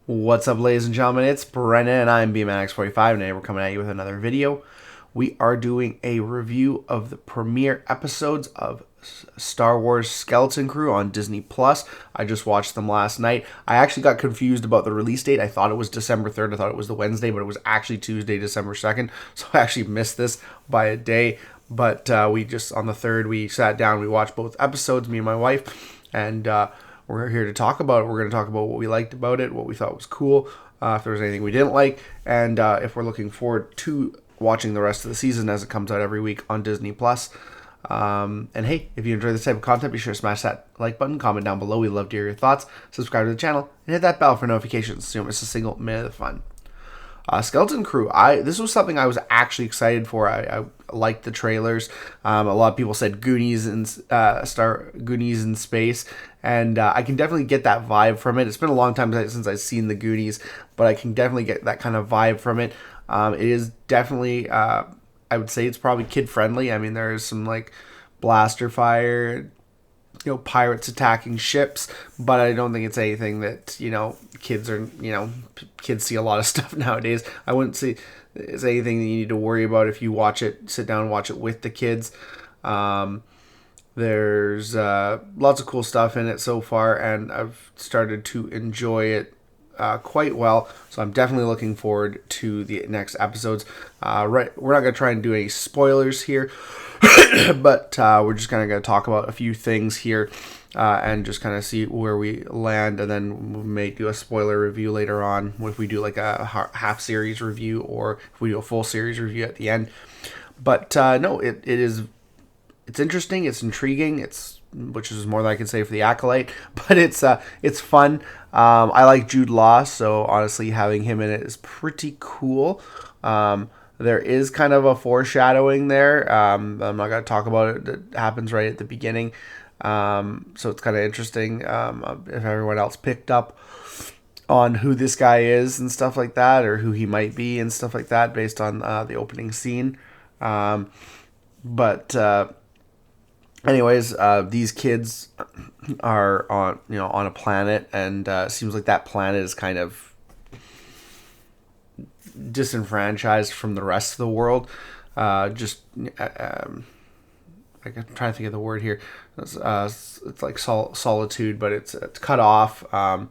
What's up, ladies and gentlemen? It's Brennan, and I'm BMX45, and today we're coming at you with another video. We are doing a review of the premiere episodes of Star Wars Skeleton Crew on Disney Plus. I just watched them last night. I actually got confused about the release date. I thought it was December 3rd. I thought it was the Wednesday, but it was actually Tuesday, December 2nd. So I actually missed this by a day. But we just, on the 3rd, we sat down, we watched both episodes, me and my wife, and we're here to talk about it. We're going to talk about what we liked about it, what we thought was cool, if there was anything we didn't like, and if we're looking forward to watching the rest of the season as it comes out every week on Disney Plus. And hey, if you enjoy this type of content, be sure to smash that like button, comment down below. We'd love to hear your thoughts. Subscribe to the channel and hit that bell for notifications so you don't miss a single minute of the fun. Skeleton Crew. This was something I was actually excited for. I liked the trailers. A lot of people said Goonies and Goonies in space, and I can definitely get that vibe from it. It's been a long time since I've seen the Goonies, but I can definitely get that kind of vibe from it. It is definitely, I would say, it's probably kid friendly. I mean, there's some like blaster fire, pirates attacking ships, but I don't think it's anything that, kids are, kids see a lot of stuff nowadays. I wouldn't say it's anything that you need to worry about if you watch it, sit down and watch it with the kids. There's lots of cool stuff in it so far, and I've started to enjoy it quite well. So I'm definitely looking forward to the next episodes. Right, we're not going to try and do any spoilers here, but we're just kind of going to talk about a few things here and just kind of see where we land, and then we may do a spoiler review later on if we do like a half series review, or if we do a full series review at the end. But no, it's interesting, it's intriguing, which is more than I can say for the Acolyte, but it's fun. I like Jude Law, so honestly having him in it is pretty cool. There is kind of a foreshadowing there. I'm not going to talk about it. It happens right at the beginning. So it's kind of interesting if everyone else picked up on who this guy is and stuff like that, or who he might be and stuff like that based on the opening scene. But anyways, these kids are on a planet, and seems like that planet is kind of disenfranchised from the rest of the world. I'm trying to think of the word here. It's like solitude, but it's cut off from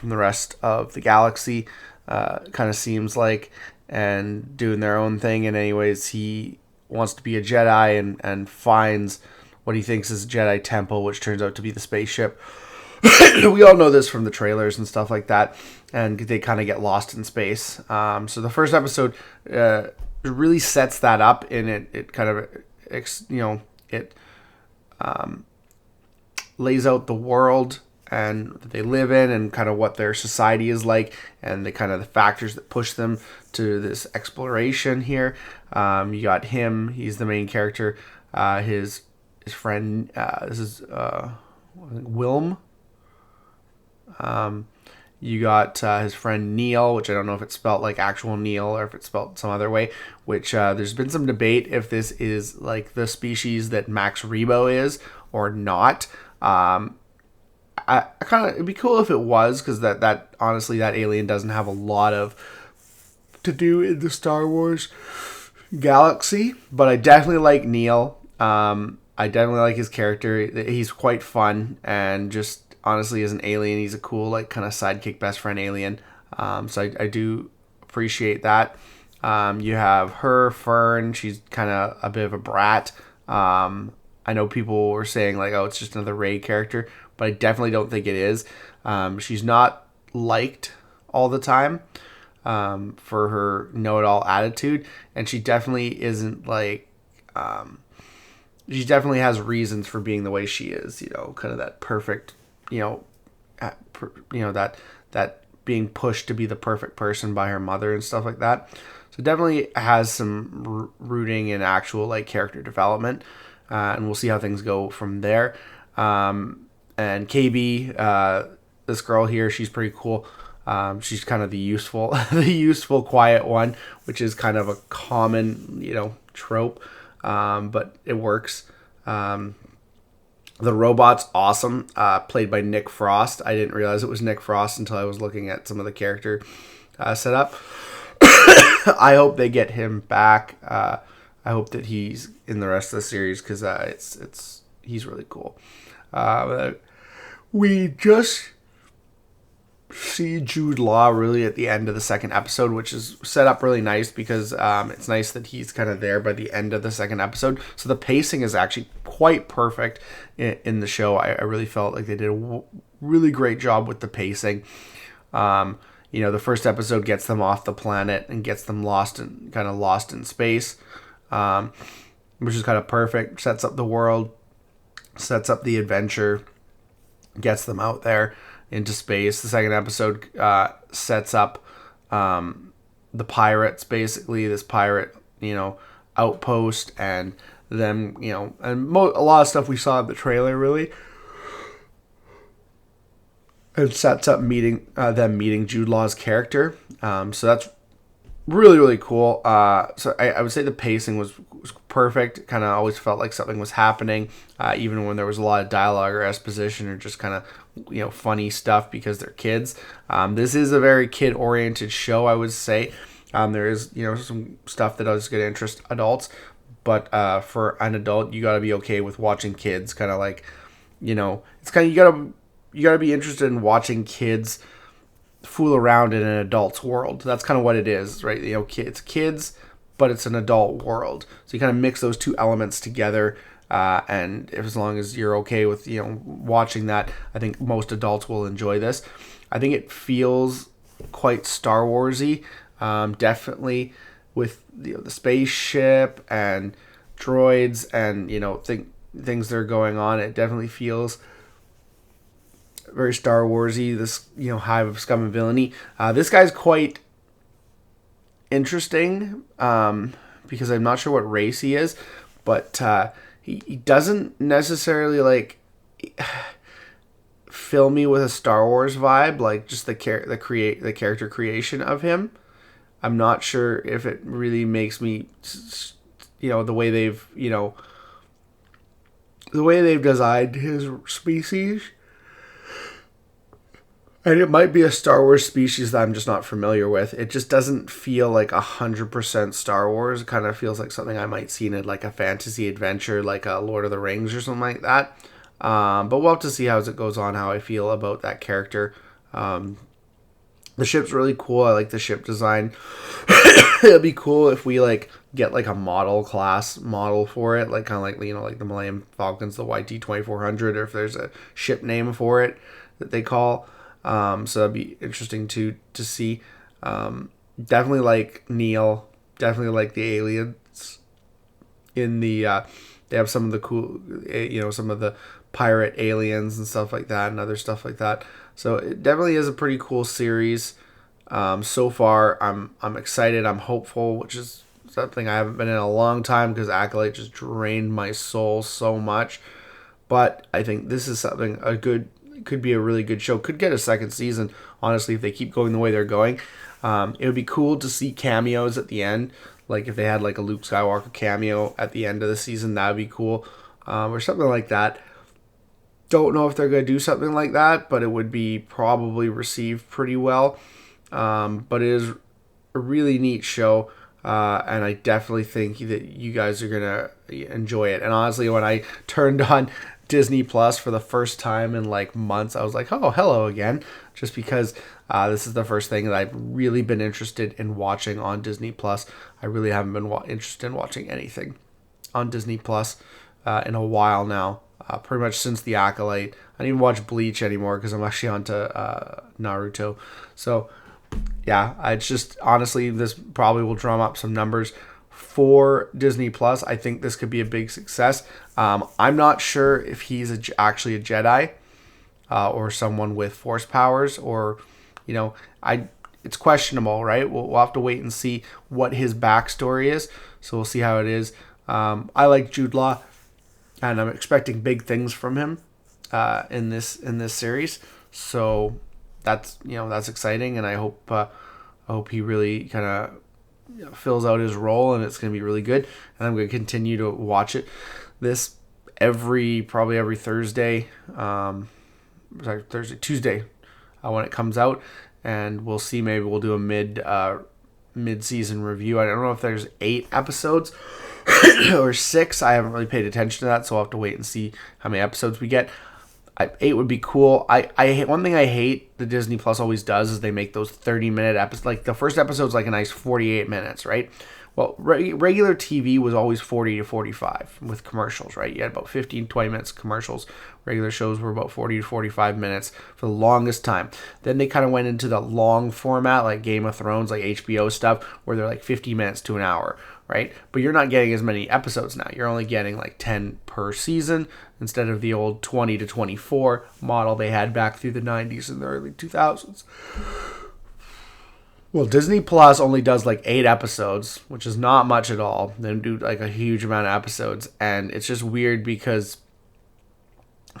the rest of the galaxy. Kind of seems like, and doing their own thing. And anyways, he wants to be a Jedi and finds what he thinks is a Jedi temple, which turns out to be the spaceship. We all know this from the trailers and stuff like that, and they kind of get lost in space. So the first episode really sets that up, and it kind of it lays out the world and that they live in, and kind of what their society is like, and the kind of the factors that push them to this exploration here. You got him; he's the main character. His friend, this is Wilm. You got his friend Neil, which I don't know if it's spelled like actual Neil or if it's spelled some other way, which there's been some debate if this is like the species that Max Rebo is or not. I kind of, it'd be cool if it was, because that honestly, that alien doesn't have a lot of to do in the Star Wars galaxy, but I definitely like Neil. I definitely like his character. He's quite fun, and just honestly, as an alien, he's a cool, like, kind of sidekick best friend alien. So I do appreciate that. You have her, Fern. She's kind of a bit of a brat. I know people were saying, like, oh, it's just another Rey character, but I definitely don't think it is. She's not liked all the time for her know-it-all attitude, and she definitely isn't, like... she definitely has reasons for being the way she is, kind of that perfect... that being pushed to be the perfect person by her mother and stuff like that. So definitely has some rooting in actual like character development, and we'll see how things go from there. And KB, this girl here, she's pretty cool. She's kind of the useful, quiet one, which is kind of a common, trope, but it works. The robot's awesome, played by Nick Frost. I didn't realize it was Nick Frost until I was looking at some of the character setup. I hope they get him back. I hope that he's in the rest of the series because he's really cool. We just see Jude Law really at the end of the second episode, which is set up really nice because it's nice that he's kind of there by the end of the second episode. So the pacing is actually quite perfect in the show. I really felt like they did a really great job with the pacing. The first episode gets them off the planet and gets them lost in space, which is kind of perfect. Sets up the world, sets up the adventure, gets them out there into space. The second episode sets up the pirates, basically this pirate, outpost, and them, and a lot of stuff we saw in the trailer really. It sets up them meeting Jude Law's character. So that's really, really cool. So I would say the pacing was perfect. Kind of always felt like something was happening, even when there was a lot of dialogue or exposition or just kind of, funny stuff because they're kids. This is a very kid-oriented show, I would say. There is, some stuff that is going to interest adults, but for an adult, you got to be okay with watching kids. Kind of like, it's kind of you gotta be interested in watching kids fool around in an adult's world. That's kind of what it is, right? It's kids, but it's an adult world. So you kind of mix those two elements together, and as long as you're okay with watching that, I think most adults will enjoy this. I think it feels quite Star Warsy, definitely with the spaceship and droids and things that are going on. It definitely feels very Star Warsy, this hive of scum and villainy. This guy's quite interesting because I'm not sure what race he is, but he doesn't necessarily fill me with a Star Wars vibe, like just the character creation of him. I'm not sure if it really makes me, the way they've designed his species. And it might be a Star Wars species that I'm just not familiar with. It just doesn't feel like 100% Star Wars. It kind of feels like something I might see in like a fantasy adventure, like a Lord of the Rings or something like that. But we'll have to see how it goes on, how I feel about that character. The ship's really cool. I like the ship design. It'd be cool if we get a model for it, kind of like the Millennium Falcon's the YT-2400, or if there's a ship name for it that they call. So that'd be interesting to see. Definitely like Neil. Definitely like the aliens. In the they have some of the cool, some of the pirate aliens and stuff like that, and other stuff like that. So it definitely is a pretty cool series. So far, I'm excited. I'm hopeful, which is something I haven't been in a long time because Acolyte just drained my soul so much. But I think this is something could be a really good show. Could get a second season, honestly, if they keep going the way they're going. It would be cool to see cameos at the end. Like if they had a Luke Skywalker cameo at the end of the season, that would be cool. Or something like that. Don't know if they're going to do something like that, but it would be probably received pretty well. But it is a really neat show. And I definitely think that you guys are going to enjoy it. And honestly, when I turned on Disney Plus for the first time in months, I was like, oh, hello again, just because this is the first thing that I've really been interested in watching on Disney Plus. I really haven't been interested in watching anything on Disney Plus in a while now, pretty much since The Acolyte. I don't even watch Bleach anymore because I'm actually onto Naruto. So yeah, it's just, honestly, this probably will drum up some numbers for Disney Plus. I think this could be a big success. I'm not sure if he's actually a Jedi or someone with Force powers, or it's questionable, right? We'll have to wait and see what his backstory is. So we'll see how it is. I like Jude Law, and I'm expecting big things from him in this series. So that's exciting, and I hope he really kind of fills out his role, and it's going to be really good. And I'm going to continue to watch it. This probably every Thursday, Tuesday, when it comes out, and we'll see. Maybe we'll do a mid-season review. I don't know if there's 8 episodes or 6. I haven't really paid attention to that, so I'll have to wait and see how many episodes we get. 8 would be cool. I hate, one thing I hate the Disney Plus always does is they make those 30-minute episodes. Like the first episode's like a nice 48 minutes, right? Well, regular TV was always 40 to 45 with commercials, right? You had about 15, 20 minutes commercials. Regular shows were about 40 to 45 minutes for the longest time. Then they kind of went into the long format, like Game of Thrones, like HBO stuff, where they're like 50 minutes to an hour, right? But you're not getting as many episodes now. You're only getting like 10 per season instead of the old 20 to 24 model they had back through the 90s and the early 2000s. Well, Disney Plus only does like 8 episodes, which is not much at all. They do like a huge amount of episodes, and it's just weird because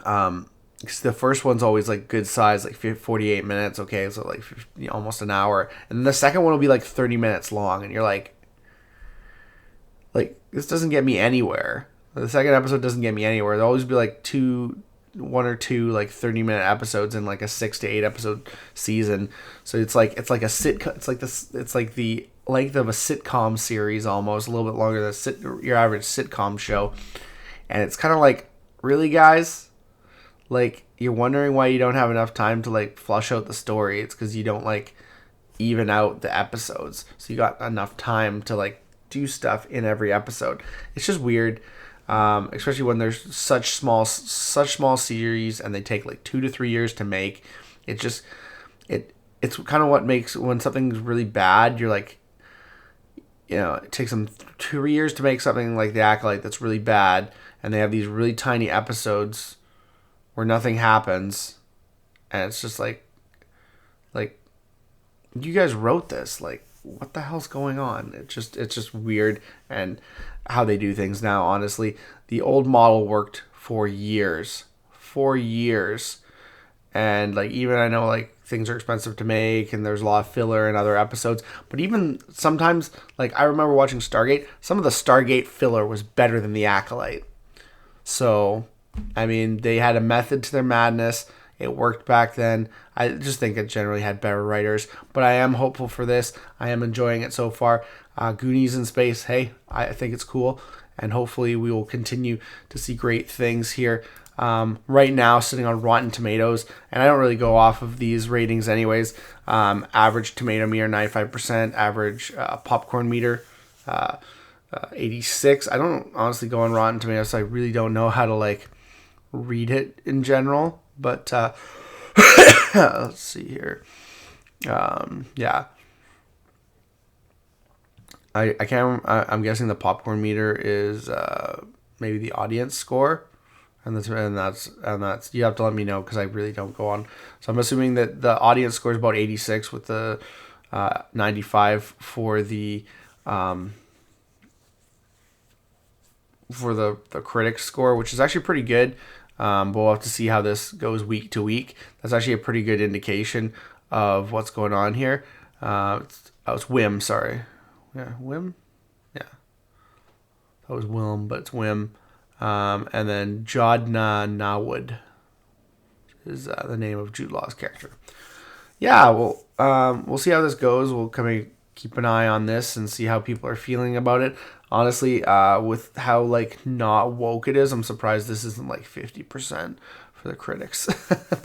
the first one's always like good size, like 48 minutes, okay, so like 50, almost an hour, and the second one will be like 30 minutes long, and you're like this doesn't get me anywhere. The second episode doesn't get me anywhere. There'll always be like 1 or 2 like 30-minute episodes in like a 6 to 8 episode season. So it's like a sitcom. It's like the length of a sitcom series, almost a little bit longer than your average sitcom show. And it's kind of like, really, guys? Like, you're wondering why you don't have enough time to like flush out the story. It's because you don't like even out the episodes, so you got enough time to like do stuff in every episode. It's just weird. Especially when there's such small series and they take like 2 to 3 years to make. It's kind of what makes, when something's really bad, you're like, it takes them 2 years to make something like The Acolyte that's really bad, and they have these really tiny episodes where nothing happens, and it's just like you guys wrote this, like, what the hell's going on? It's just weird, and how they do things now, honestly. The old model worked for years. And like, even I know like things are expensive to make and there's a lot of filler in other episodes, but even sometimes, like, I remember watching Stargate, some of the Stargate filler was better than the Acolyte. So, I mean, they had a method to their madness. It worked back then. I just think it generally had better writers, but I am hopeful for this. I am enjoying it so far. Goonies in space, hey, I think it's cool, and hopefully we will continue to see great things here. Right now, sitting on Rotten Tomatoes, and I don't really go off of these ratings anyways. Average tomato meter 95%, average popcorn meter 86. I don't honestly go on Rotten Tomatoes, so I really don't know how to like read it in general. But let's see here. Yeah. I can't. I'm guessing the popcorn meter is maybe the audience score, and that's you have to let me know because I really don't go on. So I'm assuming that the audience score is about 86 with the 95 for the critics score, which is actually pretty good. But we'll have to see how this goes week to week. That's actually a pretty good indication of what's going on here. It's Wim, sorry. Yeah, Wim? Yeah. That was Wilm, but it's Wim. And then Jodna Nawad is the name of Jude Law's character. Yeah, well, we'll see how this goes. We'll keep an eye on this and see how people are feeling about it. Honestly, with how like not woke it is, I'm surprised this isn't like 50% for the critics.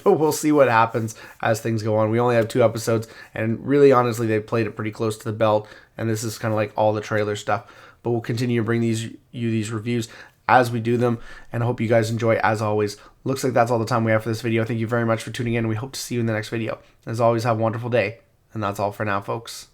But we'll see what happens as things go on. We only have 2 episodes, and really, honestly, they played it pretty close to the belt, and this is kind of like all the trailer stuff. But we'll continue to bring these reviews as we do them, and I hope you guys enjoy as always. Looks like that's all the time we have for this video. Thank you very much for tuning in, and we hope to see you in the next video. As always, have a wonderful day, and that's all for now, folks.